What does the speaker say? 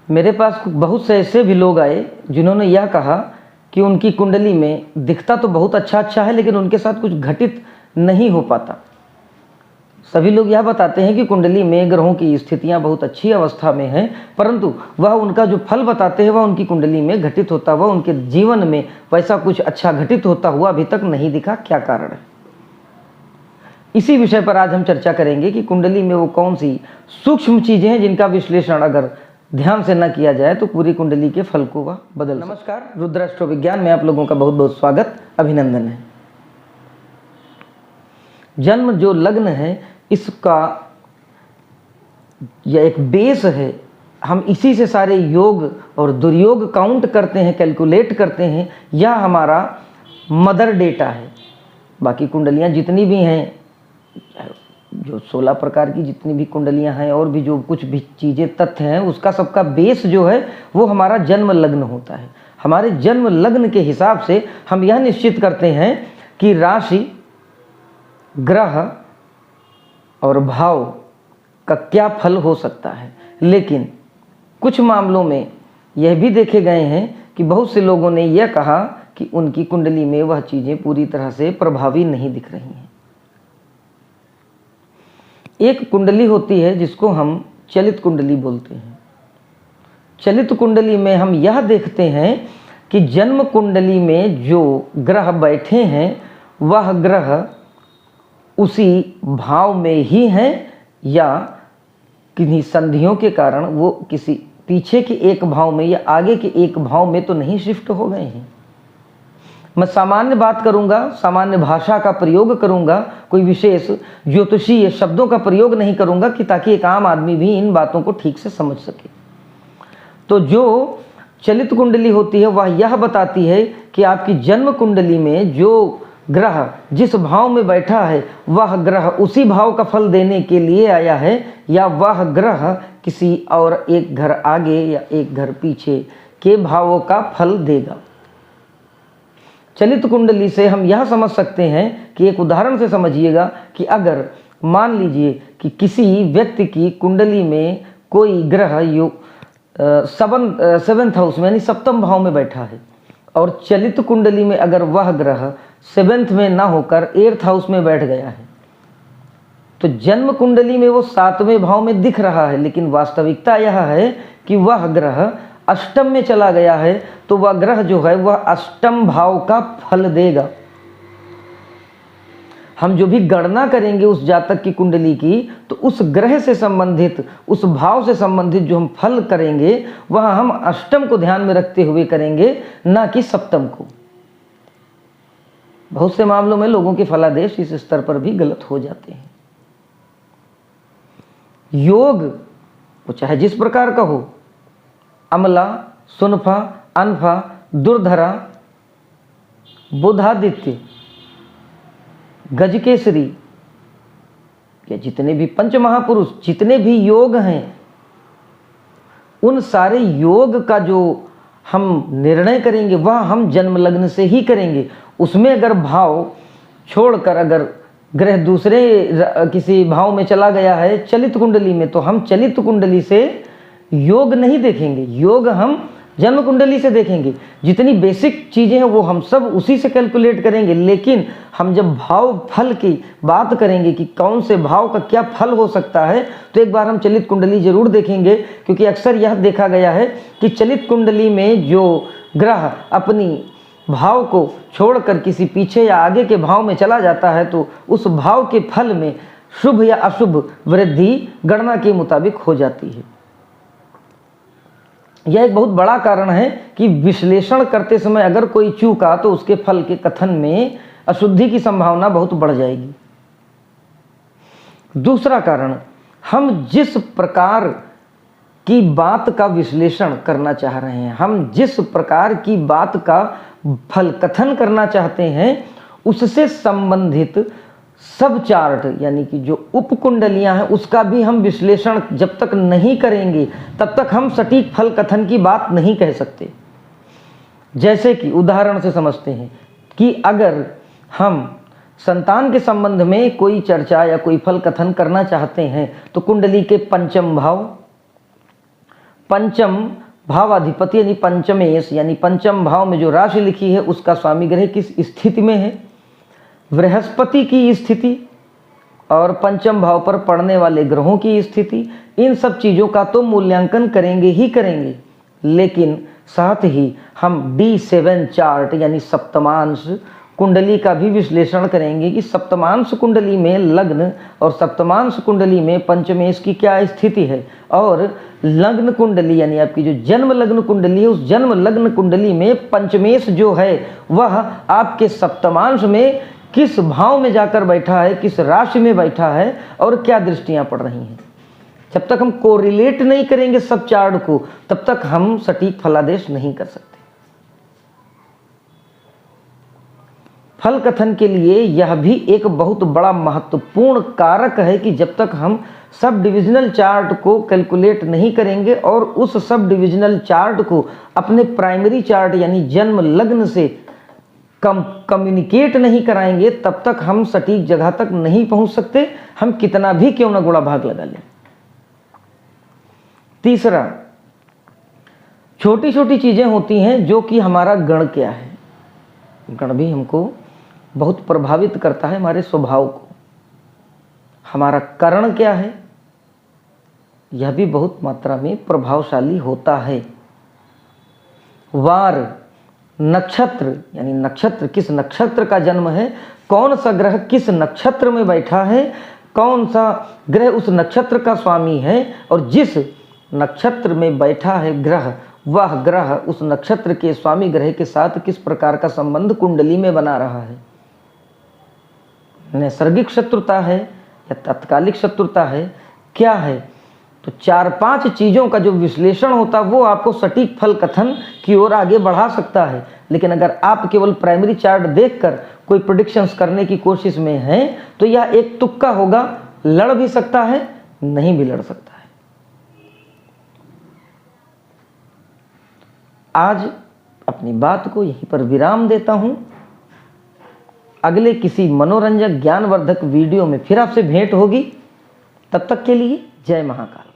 मेरे पास बहुत से ऐसे भी लोग आए जिन्होंने यह कहा कि उनकी कुंडली में दिखता तो बहुत अच्छा है, लेकिन उनके साथ कुछ घटित नहीं हो पाता। सभी लोग यह बताते हैं कि कुंडली में ग्रहों की स्थितियां बहुत अच्छी अवस्था में हैं, परंतु वह उनका जो फल बताते हैं वह उनकी कुंडली में घटित होता हुआ, उनके जीवन में वैसा कुछ अच्छा घटित होता हुआ अभी तक नहीं दिखा। क्या कारण है? इसी विषय पर आज हम चर्चा करेंगे कि कुंडली में वो कौन सी सूक्ष्म चीजें हैं जिनका विश्लेषण अगर ध्यान से न किया जाए तो पूरी कुंडली के फल को वह बदल। नमस्कार, रुद्र एस्ट्रो विज्ञान में आप लोगों का बहुत बहुत स्वागत, अभिनंदन है। जन्म जो लग्न है इसका यह एक बेस है। हम इसी से सारे योग और दुर्योग काउंट करते हैं, कैलकुलेट करते हैं। यह हमारा मदर डेटा है। बाकी कुंडलियां जितनी भी हैं, जो 16 प्रकार की जितनी भी कुंडलियां हैं और भी जो कुछ भी चीज़ें तथ्य हैं, उसका सबका बेस जो है वो हमारा जन्म लग्न होता है। हमारे जन्म लग्न के हिसाब से हम यह निश्चित करते हैं कि राशि, ग्रह और भाव का क्या फल हो सकता है। लेकिन कुछ मामलों में यह भी देखे गए हैं कि बहुत से लोगों ने यह कहा कि उनकी कुंडली में वह चीज़ें पूरी तरह से प्रभावी नहीं दिख रही हैं। एक कुंडली होती है जिसको हम चलित कुंडली बोलते हैं। चलित कुंडली में हम यह देखते हैं कि जन्म कुंडली में जो ग्रह बैठे हैं वह ग्रह उसी भाव में ही हैं या किन्हीं संधियों के कारण वो किसी पीछे के एक भाव में या आगे के एक भाव में तो नहीं शिफ्ट हो गए हैं। मैं सामान्य बात करूंगा, सामान्य भाषा का प्रयोग करूंगा, कोई विशेष ज्योतिषीय शब्दों का प्रयोग नहीं करूंगा कि ताकि एक आम आदमी भी इन बातों को ठीक से समझ सके। तो जो चलित कुंडली होती है वह यह बताती है कि आपकी जन्म कुंडली में जो ग्रह जिस भाव में बैठा है वह ग्रह उसी भाव का फल देने के लिए आया है या वह ग्रह किसी और एक घर आगे या एक घर पीछे के भावों का फल देगा। चलित कुंडली से हम यह समझ सकते हैं कि एक उदाहरण से समझिएगा कि अगर मान लीजिए कि किसी व्यक्ति की कुंडली में कोई ग्रह सेवेंथ हाउस में यानी सप्तम भाव में बैठा है और चलित कुंडली में अगर वह ग्रह सेवेंथ में ना होकर 8th हाउस में बैठ गया है तो जन्म कुंडली में वो 7वें भाव में दिख रहा है, लेकिन वास्तविकता यह है कि वह ग्रह अष्टम में चला गया है। तो वह ग्रह जो है वह अष्टम भाव का फल देगा। हम जो भी गणना करेंगे उस जातक की कुंडली की तो उस ग्रह से संबंधित, उस भाव से संबंधित जो हम फल करेंगे वह हम अष्टम को ध्यान में रखते हुए करेंगे, ना कि सप्तम को। बहुत से मामलों में लोगों के फलादेश इस स्तर पर भी गलत हो जाते हैं। योग वो चाहे जिस प्रकार का हो, अमला, सुनफा, अनफा, दुर्धरा, बुधादित्य, गजकेसरी या जितने भी पंच महापुरुष, जितने भी योग हैं, उन सारे योग का जो हम निर्णय करेंगे वह हम जन्म लग्न से ही करेंगे। उसमें अगर भाव छोड़कर अगर ग्रह दूसरे किसी भाव में चला गया है चलित कुंडली में, तो हम चलित कुंडली से योग नहीं देखेंगे, योग हम जन्म कुंडली से देखेंगे। जितनी बेसिक चीज़ें हैं वो हम सब उसी से कैलकुलेट करेंगे, लेकिन हम जब भाव फल की बात करेंगे कि कौन से भाव का क्या फल हो सकता है तो एक बार हम चलित कुंडली जरूर देखेंगे। क्योंकि अक्सर यह देखा गया है कि चलित कुंडली में जो ग्रह अपनी भाव को छोड़कर किसी पीछे या आगे के भाव में चला जाता है तो उस भाव के फल में शुभ या अशुभ वृद्धि गणना के मुताबिक हो जाती है। यह एक बहुत बड़ा कारण है कि विश्लेषण करते समय अगर कोई चूका तो उसके फल के कथन में अशुद्धि की संभावना बहुत बढ़ जाएगी। दूसरा कारण, हम जिस प्रकार की बात का विश्लेषण करना चाह रहे हैं, हम जिस प्रकार की बात का फल कथन करना चाहते हैं उससे संबंधित सब चार्ट यानी कि जो उपकुंडलियां हैं उसका भी हम विश्लेषण जब तक नहीं करेंगे तब तक हम सटीक फल कथन की बात नहीं कह सकते। जैसे कि उदाहरण से समझते हैं कि अगर हम संतान के संबंध में कोई चर्चा या कोई फल कथन करना चाहते हैं तो कुंडली के पंचम भाव, पंचम भावाधिपति यानी पंचमेश यानी पंचम भाव में जो राशि लिखी है उसका स्वामी ग्रह किस स्थिति में है, बृहस्पति की स्थिति और पंचम भाव पर पड़ने वाले ग्रहों की स्थिति, इन सब चीज़ों का तो मूल्यांकन करेंगे ही करेंगे, लेकिन साथ ही हम D7 चार्ट यानी सप्तमांश कुंडली का भी विश्लेषण करेंगे कि सप्तमांश कुंडली में लग्न और सप्तमांश कुंडली में पंचमेश की क्या स्थिति है, और लग्न कुंडली यानी आपकी जो जन्म लग्न कुंडली है उस जन्म लग्न कुंडली में पंचमेश जो है वह आपके सप्तमांश में किस भाव में जाकर बैठा है, किस राशि में बैठा है और क्या दृष्टियां पड़ रही हैं। जब तक हम कोरिलेट नहीं करेंगे सब चार्ट को तब तक हम सटीक फलादेश नहीं कर सकते। फल कथन के लिए यह भी एक बहुत बड़ा महत्वपूर्ण कारक है कि जब तक हम सब डिविजनल चार्ट को कैलकुलेट नहीं करेंगे और उस सब डिविजनल चार्ट को अपने प्राइमरी चार्ट यानी जन्म लग्न से कम्युनिकेट नहीं कराएंगे तब तक हम सटीक जगह तक नहीं पहुंच सकते, हम कितना भी क्यों ना गुणा भाग लगा लें। तीसरा, छोटी छोटी चीजें होती हैं जो कि हमारा गण क्या है, गण भी हमको बहुत प्रभावित करता है हमारे स्वभाव को। हमारा करण क्या है यह भी बहुत मात्रा में प्रभावशाली होता है। वार, नक्षत्र यानी नक्षत्र, किस नक्षत्र का जन्म है, कौन सा ग्रह किस नक्षत्र में बैठा है, कौन सा ग्रह उस नक्षत्र का स्वामी है और जिस नक्षत्र में बैठा है ग्रह वह ग्रह उस नक्षत्र के स्वामी ग्रह के साथ किस प्रकार का संबंध कुंडली में बना रहा है। नैसर्गिक शत्रुता है या तात्कालिक शत्रुता है, क्या है। तो 4-5 चीज़ों का जो विश्लेषण होता है वो आपको सटीक फल कथन की ओर आगे बढ़ा सकता है। लेकिन अगर आप केवल प्राइमरी चार्ट देखकर कोई प्रेडिक्शंस करने की कोशिश में हैं तो यह एक तुक्का होगा, लड़ भी सकता है नहीं भी लड़ सकता है। आज अपनी बात को यहीं पर विराम देता हूं। अगले किसी मनोरंजक ज्ञानवर्धक वीडियो में फिर आपसे भेंट होगी। तब तक के लिए जय महाकाल।